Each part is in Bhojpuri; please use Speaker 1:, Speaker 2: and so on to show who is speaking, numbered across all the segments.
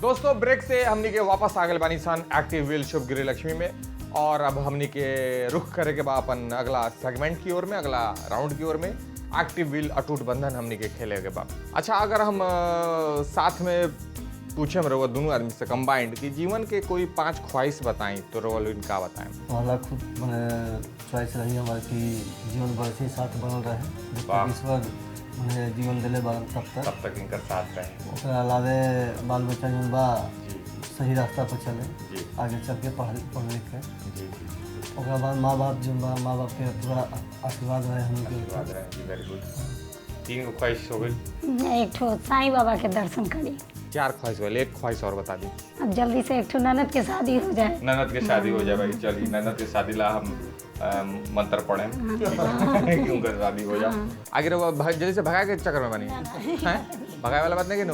Speaker 1: दोस्तों ब्रेक से हमनी के वापस आ गए बानी सन एक्टिव व्हील शुभ गृह लक्ष्मी में। और अब हमनी के रुख करे के बाद अपन अगला सेगमेंट की ओर में, अगला राउंड की ओर में, एक्टिव व्हील अटूट बंधन हमनी के खेले के बाद। अच्छा, अगर हम साथ में पूछे हम रहो दोनों आदमी से कंबाइंड कि जीवन के कोई 5 ख्वाहिश बताएं तो रोल इनका बताएं।
Speaker 2: पहला खुद चॉइस रही हमारे कि जीवन भर से साथ बनल रहे, ईश्वर मने जीवन दिले तब
Speaker 1: तक इनका साथ रहे।
Speaker 2: ओकरा अलावे बाल बच्चा जौन बा सही रास्ता पर चले, आगे चल के पढ़ लिख के। ओकरा बाद माँ बाप जौन बा, माँ बाप के पूरा आशीर्वाद रहे हमके।
Speaker 1: Very good. 3 ख्वाहिश हो गई।
Speaker 3: एक ठो साईं बाबा के दर्शन करी।
Speaker 1: 4 ख्वाहिश वाले, 1 ख्वाहिश और बता दी।
Speaker 3: अब जल्दी से एक ठो ननद के शादी हो जाए।
Speaker 1: ननद के शादी हो जाए भाई। चलिए ननद के शादी ला हम मंत्र पढ़े क्यों कर शादी हो जाए। आगे रहो जल्दी से भगा के चक्कर में बनी है, भगाए वाला बात नहीं कि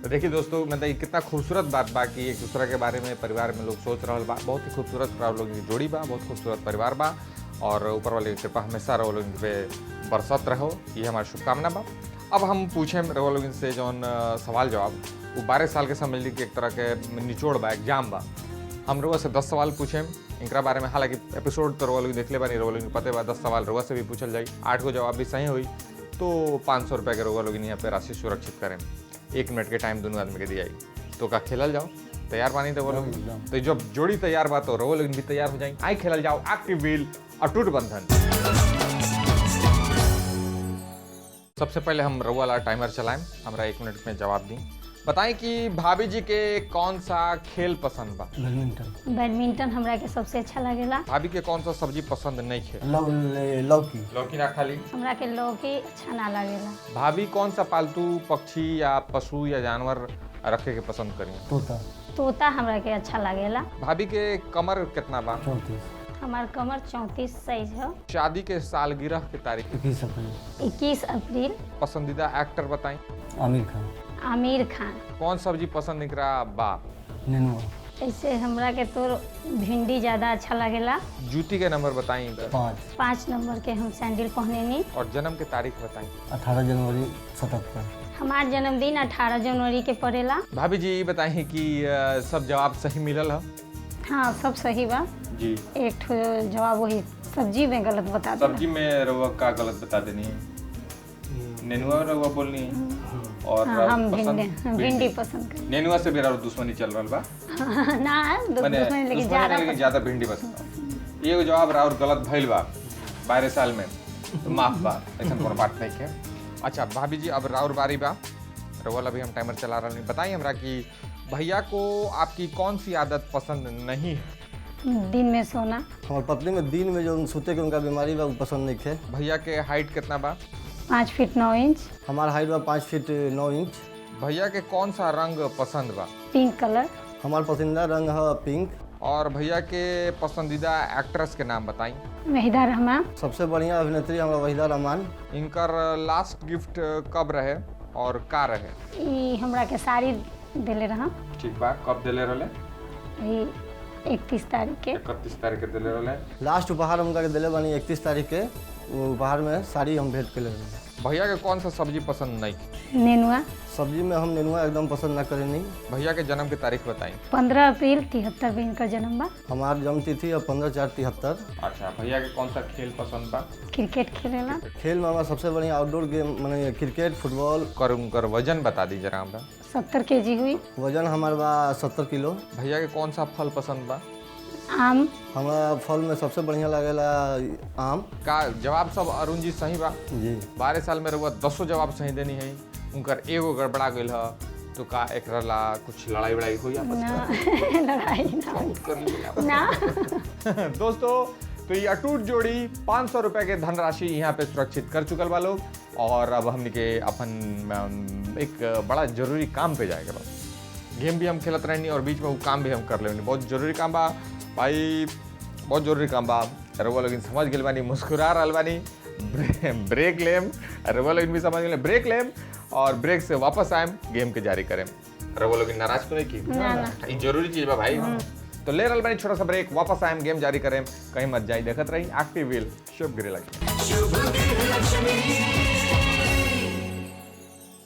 Speaker 1: तो देखिए दोस्तों, मतलब कितना खूबसूरत बात बा कि एक दूसरे के बारे में परिवार में लोग सोच रहा बा। बहुत ही खूबसूरत आप लोग की जोड़ी बा, बहुत खूबसूरत परिवार बा और ऊपर वाले की कृपा हमेशा रहो लोग पे बरसत रहो, ये हमारी शुभकामना बा। अब हम पूछे रहो लोग से जौन सवाल जवाब वो 12 साल के समझ ली कि एक तरह के निचोड़ बा, एग्जाम बा। हम रोआ से 10 सवाल पूछे इनका बारे में। हालांकि एपिसोड तो रोआ लोग देख ले बा, नहीं रोआ लोग पते बा 10 सवाल रोआ से भी पूछल जाए। 8 को जवाब भी सही हुई तो 500 रुपये के रोआ लोग यहाँ पे राशि सुरक्षित करें। 1 मिनट के टाइम दोनों आदमी के दिया तो का खेलल जाओ। तैयार बानी तो वो लोग, तो जब जोड़ी तैयार बा तो रोआ लोग भी तैयार हो जाए। आई खेलल जाओ एक्टिव व्हील अटूट बंधन। सबसे पहले हम रउआ वाला टाइमर चलाएं, हमरा 1 मिनट में जवाब दी। बताएं कि भाभी जी के कौन सा खेल पसंद बा।
Speaker 3: बैडमिंटन हमरा के सबसे अच्छा लगेला।
Speaker 1: भाभी के कौन सा सब्जी पसंद नहीं खे। लौकी ना खाली।
Speaker 3: हमरा के लौकी अच्छा ना लगेला।
Speaker 1: भाभी कौन सा पालतू पक्षी या पशु या जानवर रखे के पसंद करी।
Speaker 3: तोता हमरा के अच्छा लगेला।
Speaker 1: भाभी के कमर कितना बा।
Speaker 2: 34।
Speaker 3: हमार कमर 34 साइज है।
Speaker 1: शादी के सालगिरह की तारीख
Speaker 3: 21 अप्रैल।
Speaker 1: पसंदीदा एक्टर बताएं।
Speaker 3: आमिर खान।
Speaker 1: कौन सब्जी पसंद निकरा बा।
Speaker 2: नेनुआ।
Speaker 3: ऐसे हमरा के तो भिंडी ज्यादा अच्छा लगेला।
Speaker 1: जूती के नंबर बताएं।
Speaker 3: 5 नंबर के हम सैंडल पहनेनी।
Speaker 1: और जन्म के तारीख बताएं।
Speaker 2: 18 जनवरी 77।
Speaker 3: हमार जन्मदिन 18 जनवरी के पड़ेला।
Speaker 1: भाभी जी बताएं कि सब जवाब सही मिलल है।
Speaker 3: हाँ सब सही बा
Speaker 1: जी।
Speaker 3: एक ठो जवाब वही सब्जी में गलत बता देना।
Speaker 1: सब्जी में रवा का गलत बता देनी है। नेनुआ रवा बोलनी है और
Speaker 3: हाँ, हम भिंडी पसंद करते।
Speaker 1: नेनुआ से भी दुश्मनी चल रहा बा।
Speaker 3: ना दुश्मनी लेकिन ज्यादा
Speaker 1: भिंडी पसंद। ये जवाब और गलत भइल बा 12 साल में तो माफ बा, ऐसा कोनो बात नहीं है। अच्छा भाभी जी अब राउर बारी बा, रवा अभी हम टाइमर चला रहे हैं। बताइए हमरा कि भैया को आपकी कौन सी आदत पसंद नहीं है।
Speaker 3: दिन में सोना।
Speaker 2: हमारे पत्नी में दिन में जो सोते के उनका बीमारी बा वो पसंद नहीं है।
Speaker 1: भैया के हाइट कितना बा।
Speaker 3: 5 फीट 9 इंच।
Speaker 2: हमारा हाइट बा 5 फीट 9 इंच।
Speaker 1: भैया के कौन सा रंग पसंद बा।
Speaker 3: Pink colour.
Speaker 2: हमारा पसंदीदा रंग है पिंक।
Speaker 1: और भैया के पसंदीदा एक्ट्रेस के नाम बताई।
Speaker 3: वहीदा रहमान।
Speaker 2: सबसे बढ़िया अभिनेत्री हमारा वहीदा रहमान।
Speaker 1: इनकर लास्ट गिफ्ट कब रहे और का रहे।
Speaker 3: ई हमरा के साड़ी देले रहा।
Speaker 1: ठीक बा, कब देले रहले।
Speaker 3: 31 तारीख के।
Speaker 1: 31 तारीख के देले रहले।
Speaker 2: लास्ट उपहार उनका दिले बनी 31 तारीख के। वो उपहार में साड़ी हम भेंट के ले रहे।
Speaker 1: भैया के कौन सा सब्जी पसंद नहीं।
Speaker 3: नेनुआ।
Speaker 2: सब्जी में हम नेनुआ एकदम पसंद ना करें नहीं।
Speaker 1: भैया के जन्म की तारीख बताई।
Speaker 3: 15 अप्रैल 73 में इनका जन्म बा।
Speaker 2: हमारी जन्म तिथि है 15/4/73।
Speaker 1: अच्छा भैया के कौन सा खेल पसंद बा।
Speaker 3: क्रिकेट खेलेला।
Speaker 2: खेल में हमारा सबसे बढ़िया आउटडोर गेम माने क्रिकेट फुटबॉल।
Speaker 1: कर वजन बता दी जरा हमरा।
Speaker 3: 70 केजी हुई।
Speaker 2: वजन हमारा बा 70 किलो।
Speaker 1: भैया के कौन सा फल पसंद बा।
Speaker 3: आम।
Speaker 2: हमारा फल में सबसे बढ़िया लगेला आम।
Speaker 1: का जवाब सब अरुण जी सही बा
Speaker 2: जी।
Speaker 1: 12 साल में रहुआ 10 जवाब सही देनी है। उनकर एगो गड़बड़ा गई है तो का एकरा ला कुछ लड़ाई वड़ाई हुई आपस में।
Speaker 3: लड़ाई ना।
Speaker 1: दोस्तों तो ये अटूट जोड़ी 500 रुपए के धनराशि यहाँ पे सुरक्षित कर चुकल बा लोग। और अब हमने के अपन एक बड़ा जरूरी काम पे जाएगा। गेम भी हम खेलत रहनी और बीच में वो काम भी हम कर लेनी। बहुत जरूरी काम बा भाई, बहुत जरूरी काम बा। रउआ लोग समझ गए बानी, मुस्कुरा रहा बानी। ब्रेक लेम, रउआ लोग भी समझ गए ब्रेक लेम और ब्रेक से वापस आएम गेम के जारी करें। रउआ लोग नाराज तो नहीं की। ये जरूरी चीज बा भाई। तो ले रहल बानी छोटा सा ब्रेक, वापस आएम गेम जारी करें। कहीं मत जाई, देखत रही एक्टिव व्हील शुभ गृह लक्ष्मी।